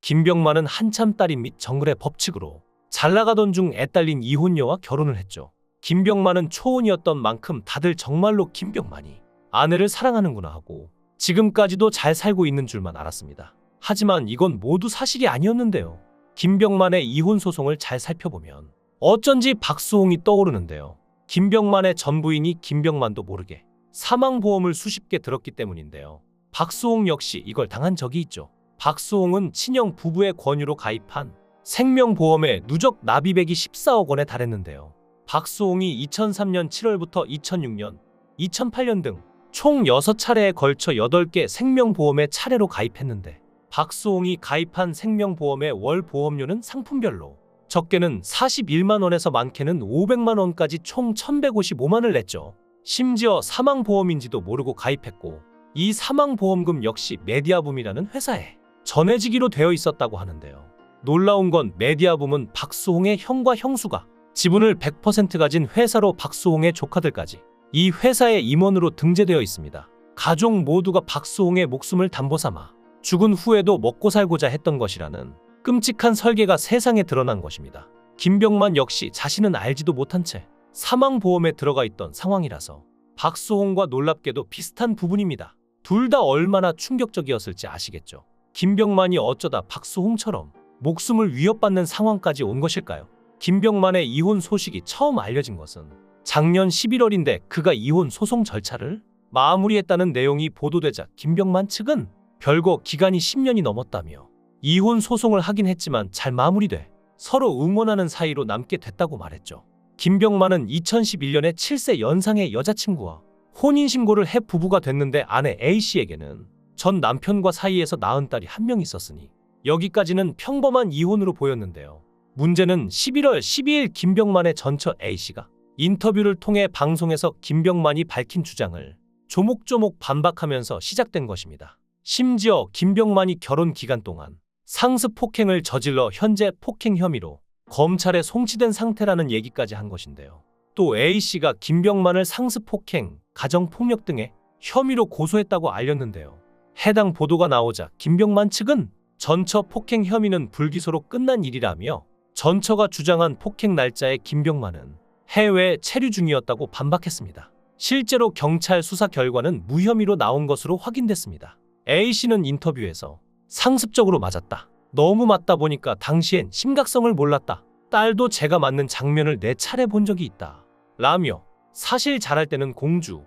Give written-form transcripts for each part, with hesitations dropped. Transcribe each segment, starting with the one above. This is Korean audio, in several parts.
김병만은 한참 딸인 및 정글의 법칙으로 잘 나가던 중 애딸린 이혼녀와 결혼을 했죠. 김병만은 초혼이었던 만큼 다들 정말로 김병만이 아내를 사랑하는구나 하고 지금까지도 잘 살고 있는 줄만 알았습니다. 하지만 이건 모두 사실이 아니었는데요. 김병만의 이혼 소송을 잘 살펴보면 어쩐지 박수홍이 떠오르는데요. 김병만의 전 부인이 김병만도 모르게 사망보험을 수십 개 들었기 때문인데요. 박수홍 역시 이걸 당한 적이 있죠. 박수홍은 친형 부부의 권유로 가입한 생명보험의 누적 납입액이 14억 원에 달했는데요. 박수홍이 2003년 7월부터 2006년, 2008년 등 총 6차례에 걸쳐 8개 생명보험에 차례로 가입했는데 박수홍이 가입한 생명보험의 월 보험료는 상품별로 적게는 41만 원에서 많게는 500만 원까지 총 1155만을 냈죠. 심지어 사망보험인지도 모르고 가입했고 이 사망보험금 역시 메디아붐이라는 회사에 전해지기로 되어 있었다고 하는데요. 놀라운 건 메디아붐은 박수홍의 형과 형수가 지분을 100% 가진 회사로 박수홍의 조카들까지 이 회사의 임원으로 등재되어 있습니다. 가족 모두가 박수홍의 목숨을 담보삼아 죽은 후에도 먹고 살고자 했던 것이라는 끔찍한 설계가 세상에 드러난 것입니다. 김병만 역시 자신은 알지도 못한 채 사망보험에 들어가 있던 상황이라서 박수홍과 놀랍게도 비슷한 부분입니다. 둘 다 얼마나 충격적이었을지 아시겠죠. 김병만이 어쩌다 박수홍처럼 목숨을 위협받는 상황까지 온 것일까요? 김병만의 이혼 소식이 처음 알려진 것은 작년 11월인데 그가 이혼 소송 절차를 마무리했다는 내용이 보도되자 김병만 측은 별거 기간이 10년이 넘었다며 이혼 소송을 하긴 했지만 잘 마무리돼 서로 응원하는 사이로 남게 됐다고 말했죠. 김병만은 2011년에 7세 연상의 여자친구와 혼인신고를 해 부부가 됐는데 아내 A씨에게는 전 남편과 사이에서 낳은 딸이 한 명 있었으니 여기까지는 평범한 이혼으로 보였는데요. 문제는 11월 12일 김병만의 전처 A씨가 인터뷰를 통해 방송에서 김병만이 밝힌 주장을 조목조목 반박하면서 시작된 것입니다. 심지어 김병만이 결혼 기간 동안 상습 폭행을 저질러 현재 폭행 혐의로 검찰에 송치된 상태라는 얘기까지 한 것인데요. 또 A씨가 김병만을 상습 폭행, 가정폭력 등의 혐의로 고소했다고 알렸는데요. 해당 보도가 나오자 김병만 측은 전처 폭행 혐의는 불기소로 끝난 일이라며 전처가 주장한 폭행 날짜에 김병만은 해외에 체류 중이었다고 반박했습니다. 실제로 경찰 수사 결과는 무혐의로 나온 것으로 확인됐습니다. A씨는 인터뷰에서 상습적으로 맞았다. 너무 맞다 보니까 당시엔 심각성을 몰랐다. 딸도 제가 맞는 장면을 4차례 본 적이 있다. 라며 사실 잘할 때는 공주,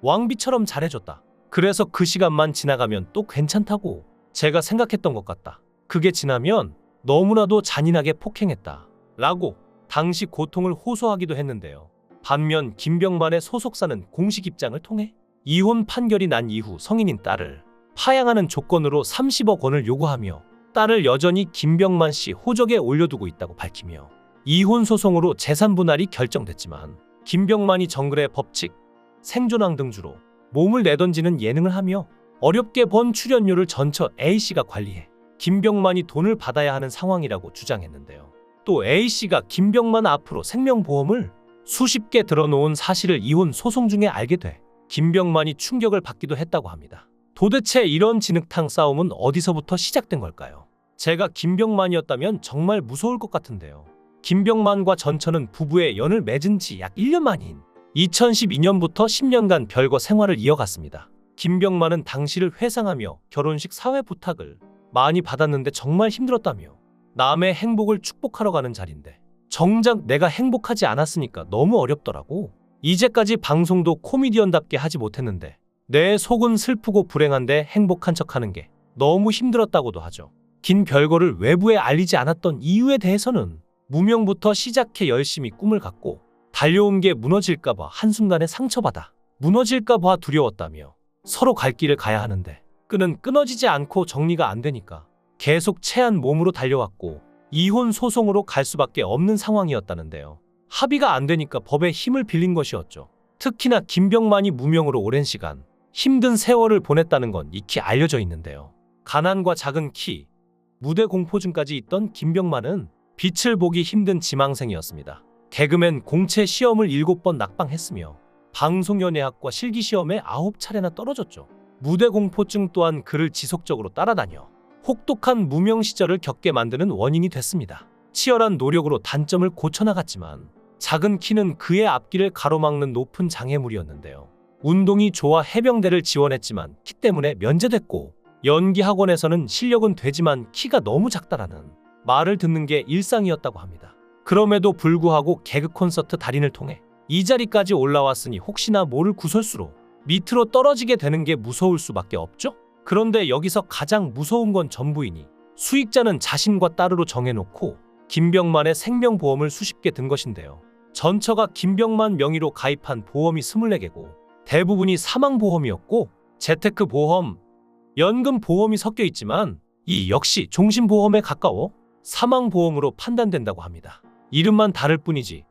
왕비처럼 잘해줬다. 그래서 그 시간만 지나가면 또 괜찮다고 제가 생각했던 것 같다. 그게 지나면 너무나도 잔인하게 폭행했다. 라고 당시 고통을 호소하기도 했는데요. 반면 김병만의 소속사는 공식 입장을 통해 이혼 판결이 난 이후 성인인 딸을 파양하는 조건으로 30억 원을 요구하며 딸을 여전히 김병만 씨 호적에 올려두고 있다고 밝히며 이혼 소송으로 재산 분할이 결정됐지만 김병만이 정글의 법칙, 생존왕 등 주로 몸을 내던지는 예능을 하며 어렵게 번 출연료를 전처 A씨가 관리해 김병만이 돈을 받아야 하는 상황이라고 주장했는데요. 또 A씨가 김병만 앞으로 생명보험을 수십 개 들어놓은 사실을 이혼 소송 중에 알게 돼 김병만이 충격을 받기도 했다고 합니다. 도대체 이런 진흙탕 싸움은 어디서부터 시작된 걸까요? 제가 김병만이었다면 정말 무서울 것 같은데요. 김병만과 전처는 부부의 연을 맺은 지 약 1년 만인 2012년부터 10년간 별거 생활을 이어갔습니다. 김병만은 당시를 회상하며 결혼식 사회 부탁을 많이 받았는데 정말 힘들었다며 남의 행복을 축복하러 가는 자리인데 정작 내가 행복하지 않았으니까 너무 어렵더라고. 이제까지 방송도 코미디언답게 하지 못했는데 내 속은 슬프고 불행한데 행복한 척하는 게 너무 힘들었다고도 하죠. 긴 별거를 외부에 알리지 않았던 이유에 대해서는 무명부터 시작해 열심히 꿈을 갖고 달려온 게 무너질까봐 한순간에 상처받아 무너질까봐 두려웠다며 서로 갈 길을 가야 하는데 끈은 끊어지지 않고 정리가 안 되니까 계속 체한 몸으로 달려왔고 이혼 소송으로 갈 수밖에 없는 상황이었다는데요. 합의가 안 되니까 법의 힘을 빌린 것이었죠. 특히나 김병만이 무명으로 오랜 시간 힘든 세월을 보냈다는 건 익히 알려져 있는데요. 가난과 작은 키, 무대 공포증까지 있던 김병만은 빛을 보기 힘든 지망생이었습니다. 개그맨 공채 시험을 7번 낙방했으며 방송연예학과 실기시험에 9차례나 떨어졌죠. 무대 공포증 또한 그를 지속적으로 따라다녀 혹독한 무명 시절을 겪게 만드는 원인이 됐습니다. 치열한 노력으로 단점을 고쳐나갔지만 작은 키는 그의 앞길을 가로막는 높은 장애물이었는데요. 운동이 좋아 해병대를 지원했지만 키 때문에 면제됐고, 연기 학원에서는 실력은 되지만 키가 너무 작다라는 말을 듣는 게 일상이었다고 합니다. 그럼에도 불구하고 개그 콘서트 달인을 통해 이 자리까지 올라왔으니 혹시나 모를 구설수로 밑으로 떨어지게 되는 게 무서울 수밖에 없죠? 그런데 여기서 가장 무서운 건 전부이니 수익자는 자신과 딸으로 정해놓고 김병만의 생명보험을 수십 개 든 것인데요. 전처가 김병만 명의로 가입한 보험이 24개고 대부분이 사망보험이었고 재테크보험, 연금보험이 섞여 있지만 이 역시 종신보험에 가까워 사망보험으로 판단된다고 합니다. 이름만 다를 뿐이지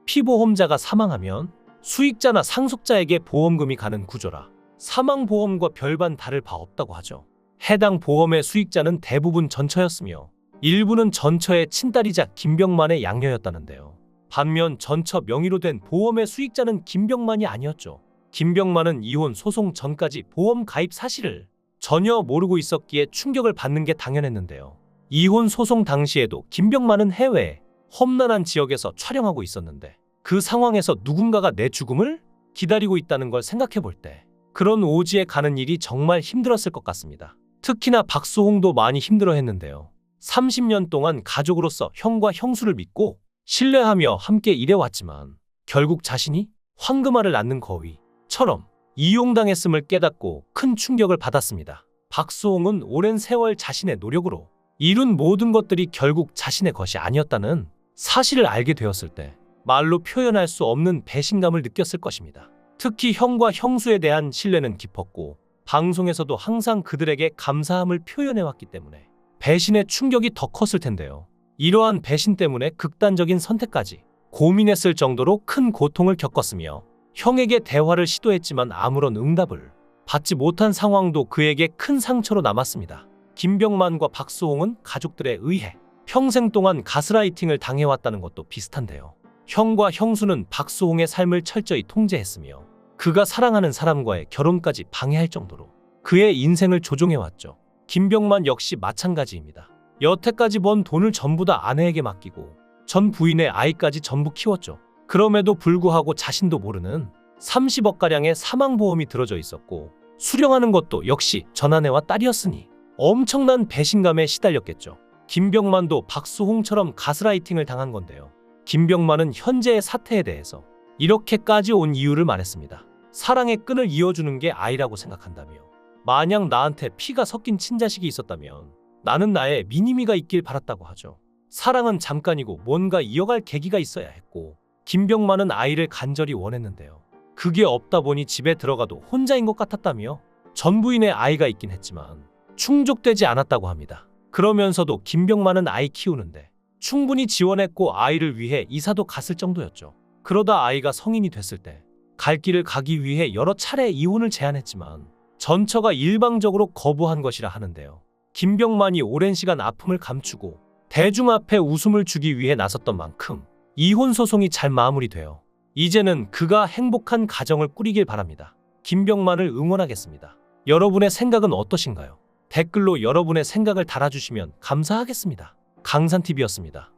피보험자가 사망하면 수익자나 상속자에게 보험금이 가는 구조라 사망보험과 별반 다를 바 없다고 하죠. 해당 보험의 수익자는 대부분 전처였으며 일부는 전처의 친딸이자 김병만의 양녀였다는데요. 반면 전처 명의로 된 보험의 수익자는 김병만이 아니었죠. 김병만은 이혼 소송 전까지 보험 가입 사실을 전혀 모르고 있었기에 충격을 받는 게 당연했는데요. 이혼 소송 당시에도 김병만은 해외 험난한 지역에서 촬영하고 있었는데 그 상황에서 누군가가 내 죽음을 기다리고 있다는 걸 생각해 볼 때 그런 오지에 가는 일이 정말 힘들었을 것 같습니다. 특히나 박수홍도 많이 힘들어했는데요. 30년 동안 가족으로서 형과 형수를 믿고 신뢰하며 함께 일해왔지만 결국 자신이 황금알을 낳는 거위처럼 이용당했음을 깨닫고 큰 충격을 받았습니다. 박수홍은 오랜 세월 자신의 노력으로 이룬 모든 것들이 결국 자신의 것이 아니었다는 사실을 알게 되었을 때 말로 표현할 수 없는 배신감을 느꼈을 것입니다. 특히 형과 형수에 대한 신뢰는 깊었고 방송에서도 항상 그들에게 감사함을 표현해왔기 때문에 배신의 충격이 더 컸을 텐데요. 이러한 배신 때문에 극단적인 선택까지 고민했을 정도로 큰 고통을 겪었으며 형에게 대화를 시도했지만 아무런 응답을 받지 못한 상황도 그에게 큰 상처로 남았습니다. 김병만과 박수홍은 가족들에 의해 평생 동안 가스라이팅을 당해왔다는 것도 비슷한데요. 형과 형수는 박수홍의 삶을 철저히 통제했으며 그가 사랑하는 사람과의 결혼까지 방해할 정도로 그의 인생을 조종해왔죠. 김병만 역시 마찬가지입니다. 여태까지 번 돈을 전부 다 아내에게 맡기고 전 부인의 아이까지 전부 키웠죠. 그럼에도 불구하고 자신도 모르는 30억가량의 사망보험이 들어져 있었고 수령하는 것도 역시 전아내와 딸이었으니 엄청난 배신감에 시달렸겠죠. 김병만도 박수홍처럼 가스라이팅을 당한 건데요. 김병만은 현재의 사태에 대해서 이렇게까지 온 이유를 말했습니다. 사랑의 끈을 이어주는 게 아이라고 생각한다며 만약 나한테 피가 섞인 친자식이 있었다면 나는 나의 미니미가 있길 바랐다고 하죠. 사랑은 잠깐이고 뭔가 이어갈 계기가 있어야 했고 김병만은 아이를 간절히 원했는데요. 그게 없다 보니 집에 들어가도 혼자인 것 같았다며 전 부인의 아이가 있긴 했지만 충족되지 않았다고 합니다. 그러면서도 김병만은 아이 키우는데 충분히 지원했고 아이를 위해 이사도 갔을 정도였죠. 그러다 아이가 성인이 됐을 때 갈 길을 가기 위해 여러 차례 이혼을 제안했지만 전처가 일방적으로 거부한 것이라 하는데요. 김병만이 오랜 시간 아픔을 감추고 대중 앞에 웃음을 주기 위해 나섰던 만큼 이혼 소송이 잘 마무리되어 이제는 그가 행복한 가정을 꾸리길 바랍니다. 김병만을 응원하겠습니다. 여러분의 생각은 어떠신가요? 댓글로 여러분의 생각을 달아주시면 감사하겠습니다. 강산TV였습니다.